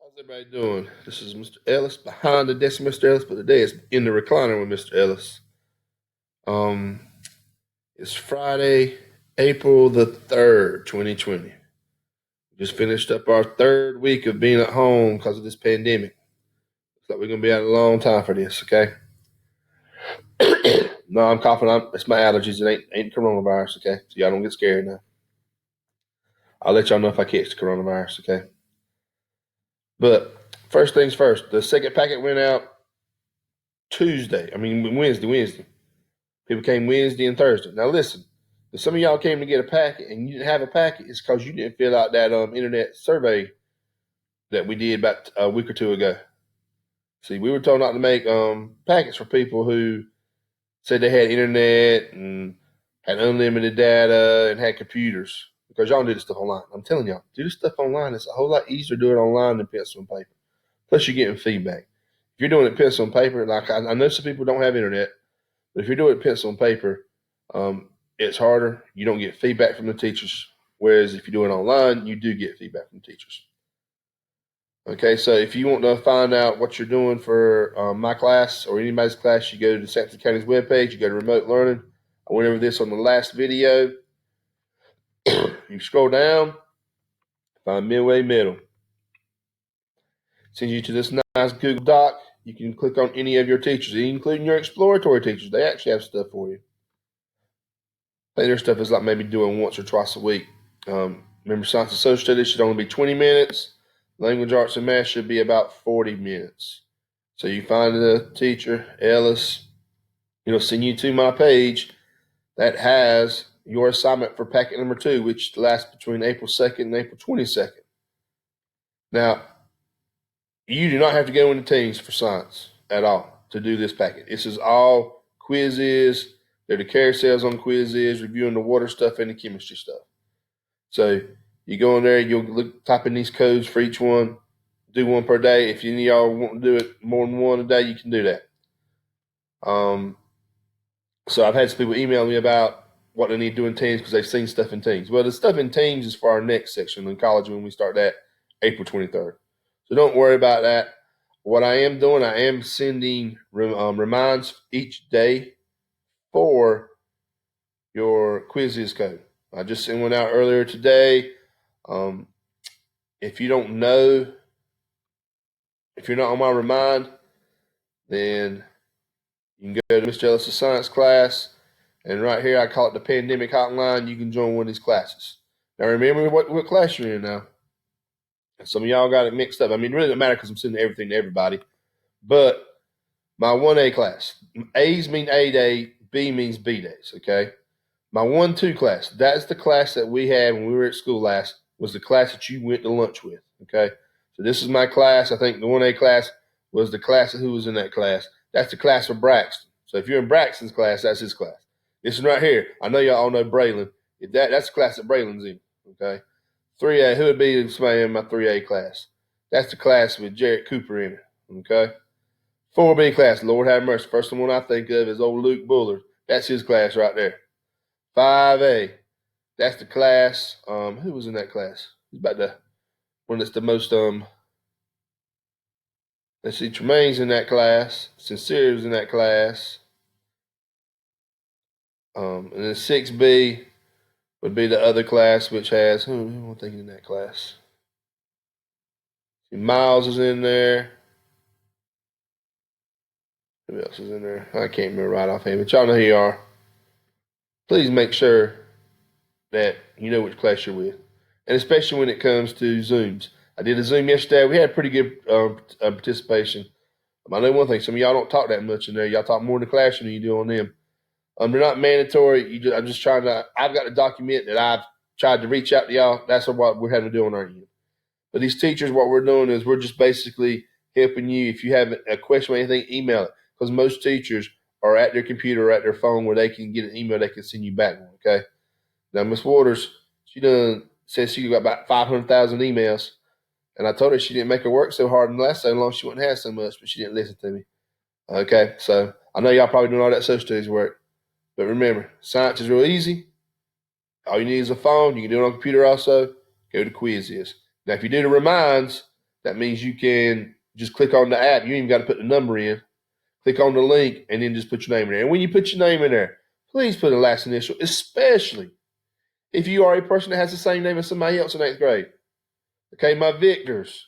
How's everybody doing? This is Mr. Ellis behind the desk, with Mr. Ellis, but today it's in the recliner with Mr. Ellis. Um, it's Friday, April the 3rd, 2020. We just finished up our third week of being at home because of this pandemic. Looks like we're gonna be out a long time for this, okay? No, I'm coughing. It's my allergies. It ain't coronavirus, okay? So y'all don't get scared now. I'll let y'all know if I catch the coronavirus, okay? But first things first, the second packet went out Wednesday. People came Wednesday and Thursday. Now listen, if some of y'all came to get a packet and you didn't have a packet, it's because you didn't fill out that internet survey that we did about a week or two ago. See, we were told not to make packets for people who said they had internet and had unlimited data and had computers because y'all do this stuff online. I'm telling y'all, do this stuff online. It's a whole lot easier to do it online than pencil and paper. Plus, you're getting feedback. If you're doing it pencil and paper, like I know some people don't have internet, but if you're doing it pencil and paper, it's harder. You don't get feedback from the teachers. Whereas if you do it online, you do get feedback from teachers. Okay, so if you want to find out what you're doing for my class or anybody's class, you go to Sampson County's webpage, you go to remote learning. I went over this on the last video. You scroll down, find Midway Middle. Sends you to this nice Google Doc. You can click on any of your teachers, including your exploratory teachers. They actually have stuff for you. I think their stuff is like maybe doing once or twice a week. Remember, science and social studies should only be 20 minutes. Language, arts, and math should be about 40 minutes. So you find the teacher, Ellis, it'll send you to my page that has your assignment for packet number 2, which lasts between April 2nd and April 22nd. Now, you do not have to go into Teams for science at all to do this packet. This is all quizzes. They're the carousels on quizzes, reviewing the water stuff and the chemistry stuff. So you go in there, you'll type in these codes for each one, do one per day. If any of y'all want to do it more than one a day, you can do that. So I've had some people email me about what they need to do in Teams because they've seen stuff in Teams. Well, the stuff in Teams is for our next section in college when we start that April 23rd. So don't worry about that. What I am doing, I am sending reminds each day for your quizzes code. I just sent one out earlier today. If you don't know, if you're not on my remind, then you can go to Mr. Ellis' science class, and right here I call it the pandemic hotline. You can join one of these classes. Now remember what class you're in now. Some of y'all got it mixed up. I mean, it really doesn't matter because I'm sending everything to everybody. But my 1A class, A's mean A day, B means B days, okay? My 1-2 class, that's the class that we had when we were at school last, was the class that you went to lunch with, okay? So this is my class. I think the 1A class was the class of who was in that class. That's the class of Braxton. So if you're in Braxton's class, that's his class. This one right here, I know y'all all know Braylon. That's the class that Braylon's in, okay? 3A, who would be somebody in my 3A class? That's the class with Jarrett Cooper in it, okay? 4B class, Lord have mercy. First one I think of is old Luke Bullard. That's his class right there. 5A, that's the class. Who was in that class? Who's about the one that's the most let's see, Tremaine's in that class. Sincere was in that class. And then 6B would be the other class, which has who am I thinking in that class? See, Miles is in there. Who else is in there? I can't remember right offhand, but y'all know who you are. Please make sure that you know which class you're with, and especially when it comes to Zooms. I did a Zoom yesterday. We had pretty good participation. I know one thing: some of y'all don't talk that much in there. Y'all talk more in the classroom than you do on them. They're not mandatory. I'm just trying to. I've got to document that I've tried to reach out to y'all. That's what we're having to do on our end. But these teachers, what we're doing is we're just basically helping you. If you have a question or anything, email it, because most teachers are at their computer or at their phone where they can get an email they can send you back. Okay. Now, Miss Waters, she done says she got about 500,000 emails, and I told her she didn't make her work so hard and last so long she wouldn't have so much, but she didn't listen to me. Okay, so I know y'all probably doing all that social studies work, but remember, science is real easy. All you need is a phone. You can do it on a computer also. Go to quizzes. Now, if you do the reminds, That means you can just click on the app. You ain't even got to put the number in. Click on the link and then just put your name in there. And when you put your name in there, please put a last initial, especially if you are a person that has the same name as somebody else in 8th grade. Okay, my Victors,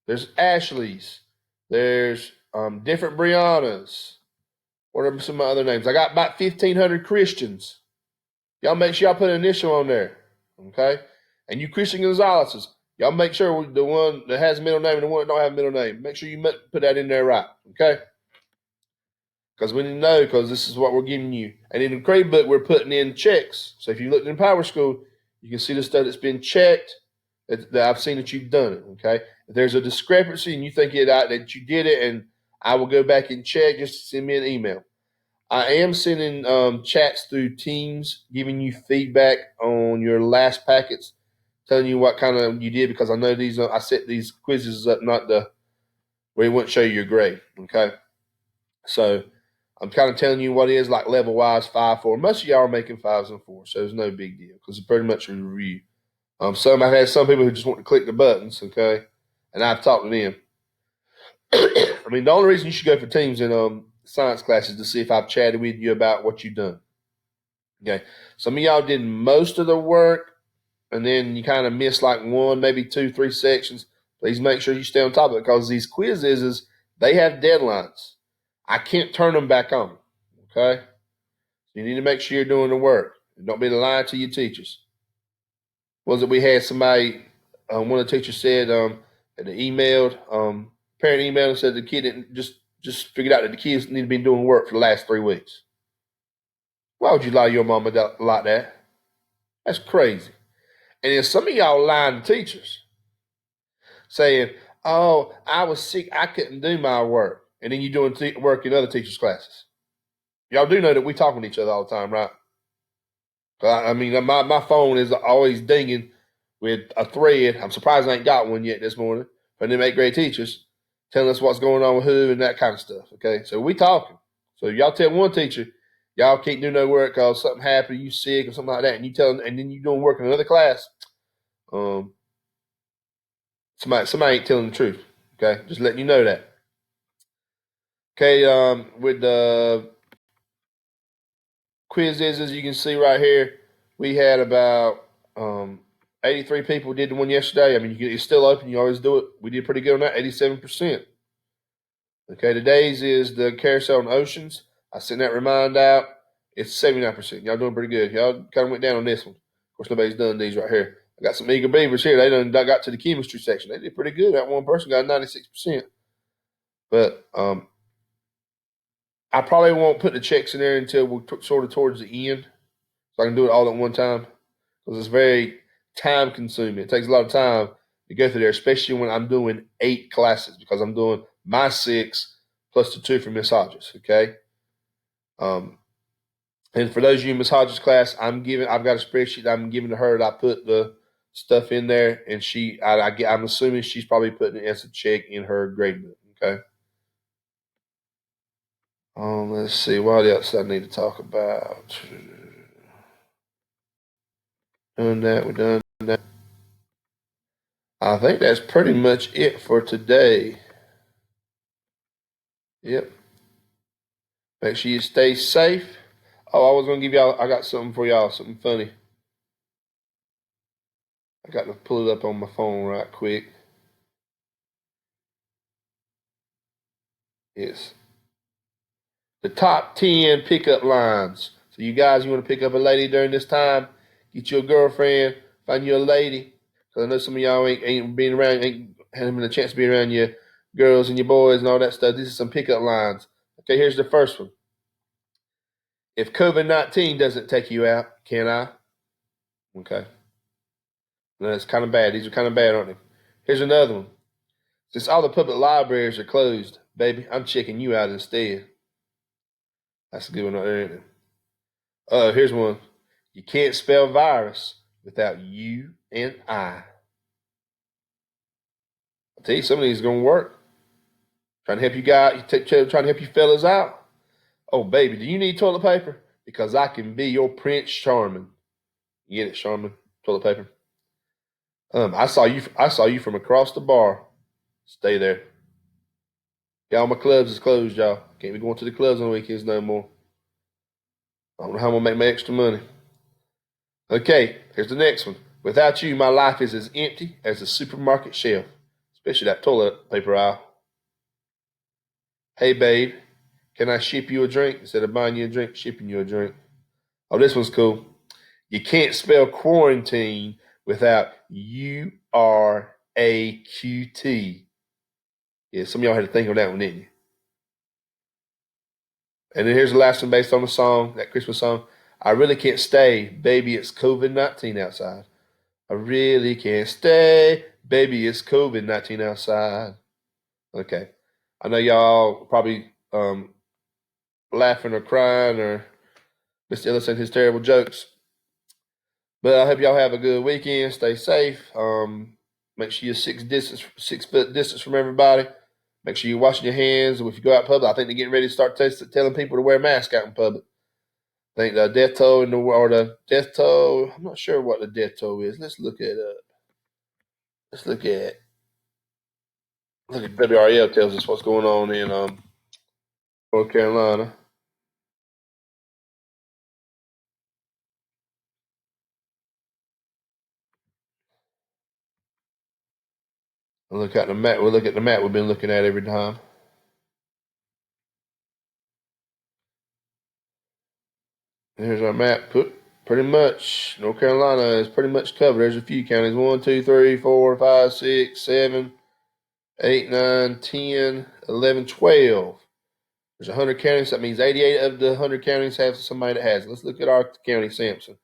there's Ashleys, there's different Briannas. What are some of my other names? I got about 1,500 Christians. Y'all make sure y'all put an initial on there. Okay? And you Christian Gonzalez's, y'all make sure the one that has a middle name and the one that don't have a middle name, make sure you put that in there right. Okay? Because we need to know, because this is what we're giving you. And in the grade book, we're putting in checks. So if you look in Power School, you can see the stuff that's been checked, that I've seen that you've done it, okay? If there's a discrepancy and you think that you did it, and I will go back and check, just send me an email. I am sending chats through Teams, giving you feedback on your last packets, telling you what kind of you did, because I know these. I set these quizzes up not the where it won't show you your grade, okay? So I'm kind of telling you what it is, like level wise, 5, 4. Most of y'all are making 5s and 4s, so it's no big deal because it's pretty much a review. I've had some people who just want to click the buttons, okay, and I've talked to them. I mean, the only reason you should go for Teams in science class is to see if I've chatted with you about what you've done. Okay, some of y'all did most of the work, and then you kind of missed like 1, maybe 2, 3 sections. Please make sure you stay on top of it, because these quizzes, they have deadlines. I can't turn them back on, okay? You need to make sure you're doing the work. And don't be lying to your teachers. Was it we had somebody, one of the teachers said that they emailed, parent emailed and said the kid didn't just figured out that the kids need to be doing work for the last 3 weeks. Why would you lie to your mama like that? That's crazy. And then some of y'all lying to teachers, saying, "Oh, I was sick, I couldn't do my work," and then you're doing work in other teachers' classes. Y'all do know that we talk with each other all the time, right? I mean, my phone is always dinging with a thread. I'm surprised I ain't got one yet this morning from them 8th grade teachers telling us what's going on with who and that kind of stuff. Okay, so we talking. So y'all tell one teacher y'all can't do no work because something happened, you sick or something like that, and and then you doing work in another class. Somebody ain't telling the truth. Okay, just letting you know that. Okay, with the quizzes, as you can see right here, we had about 83 people did the one yesterday. I mean, it's still open. You always do it. We did pretty good on that, 87%. Okay, today's is the carousel on oceans. I sent that remind out. It's 79%. Y'all doing pretty good. Y'all kind of went down on this one. Of course, nobody's done these right here. I got some eager beavers here. They done got to the chemistry section. They did pretty good. That one person got 96%. But I probably won't put the checks in there until we're sort of towards the end, so I can do it all at one time, because it's very time consuming. It takes a lot of time to go through there, especially when I'm doing 8 classes, because I'm doing my 6 plus the 2 for Miss Hodges. Okay. And for those of you in Miss Hodges' class, I've got a spreadsheet I'm giving to her that I put the stuff in there, and I'm assuming she's probably putting it as a check in her grade book. Okay. Let's see what else I need to talk about. Done that. We're done that. I think that's pretty much it for today. Yep. Make sure you stay safe. Oh, I was gonna give y'all. I got something for y'all. Something funny. I got to pull it up on my phone right quick. Yes. The top 10 pickup lines. So you guys, you want to pick up a lady during this time? Get you a girlfriend. Find you a lady. Because I know some of y'all ain't been around, ain't having a chance to be around your girls and your boys and all that stuff. These are some pickup lines. Okay, here's the first one. If COVID-19 doesn't take you out, can I? Okay. No, that's kind of bad. These are kind of bad, aren't they? Here's another one. Since all the public libraries are closed, baby, I'm checking you out instead. That's a good one right there, isn't it? Here's one. You can't spell virus without you and I. I'll tell you, some of these are going to work. Trying to help you guys, trying to help you fellas out. Oh, baby, do you need toilet paper? Because I can be your Prince Charming. You get it, Charmin? Toilet paper. I saw you from across the bar. stay there. Yeah, all my clubs is closed, y'all. Can't be going to the clubs on the weekends no more. I don't know how I'm going to make my extra money. Okay, here's the next one. Without you, my life is as empty as a supermarket shelf, especially that toilet paper aisle. Hey, babe, can I ship you a drink? Instead of buying you a drink, shipping you a drink. Oh, this one's cool. You can't spell quarantine without URAQT. Yeah, some of y'all had to think of that one, didn't you? And then here's the last one based on the song, that Christmas song. I really can't stay, baby, it's COVID-19 outside. I really can't stay, baby, it's COVID-19 outside. Okay. I know y'all probably laughing or crying or Mr. Ellis and his terrible jokes. But I hope y'all have a good weekend. Stay safe. Make sure you're 6 foot distance from everybody. Make sure you're washing your hands. If you go out in public, I think they're getting ready to start telling people to wear masks out in public. I think the death toll I'm not sure what the death toll is. Let's look it up. Let's look at WRL tells us what's going on in North Carolina. We'll look at the map. We'll look at the map we've been looking at every time. Here's our map. Pretty much, North Carolina is pretty much covered. There's a few counties. 1, 2, 3, 4, 5, 6, 7, 8, 9, 10, 11, 12. There's 100 counties. That means 88 of the 100 counties have somebody that has it. Let's look at our county, Sampson.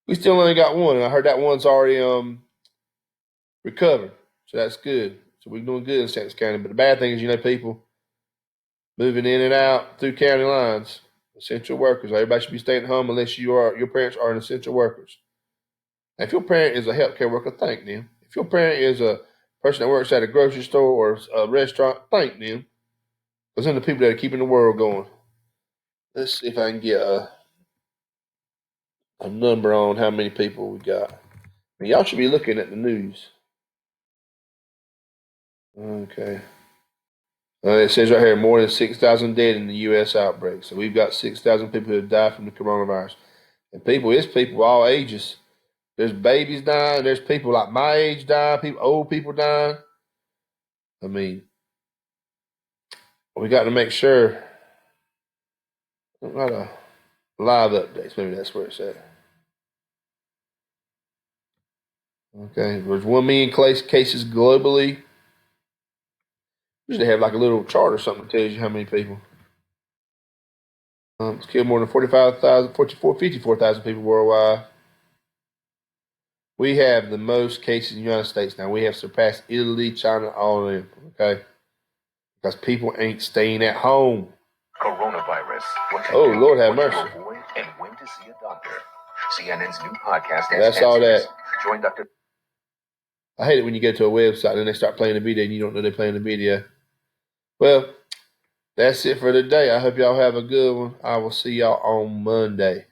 We still only got one, and I heard that one's already recovered. So that's good. So we're doing good in Sampson County. But the bad thing is, people moving in and out through county lines. Essential workers. Everybody should be staying at home unless your parents are an essential workers. Now, if your parent is a healthcare worker, thank them. If your parent is a person that works at a grocery store or a restaurant, thank them. Because they're the people that are keeping the world going. Let's see if I can get a number on how many people we got. Y'all should be looking at the news. Okay. It says right here, more than 6,000 dead in the U.S. outbreak. So we've got 6,000 people who have died from the coronavirus. And it's people all ages. There's babies dying. There's people like my age dying. Old people dying. I mean, we got to make sure. Not a live updates. Maybe that's where it's at. Okay, there's 1 million cases globally. Usually have like a little chart or something that tells you how many people. It's killed more than 54,000 people worldwide. We have the most cases in the United States now. We have surpassed Italy, China, all of them. Okay, because people ain't staying at home. Coronavirus. Oh, Lord have mercy. Avoid and when to see a doctor. CNN's new podcast. That's all that. Join Dr. I hate it when you go to a website and they start playing the video and you don't know they're playing the video. Well, that's it for today. I hope y'all have a good one. I will see y'all on Monday.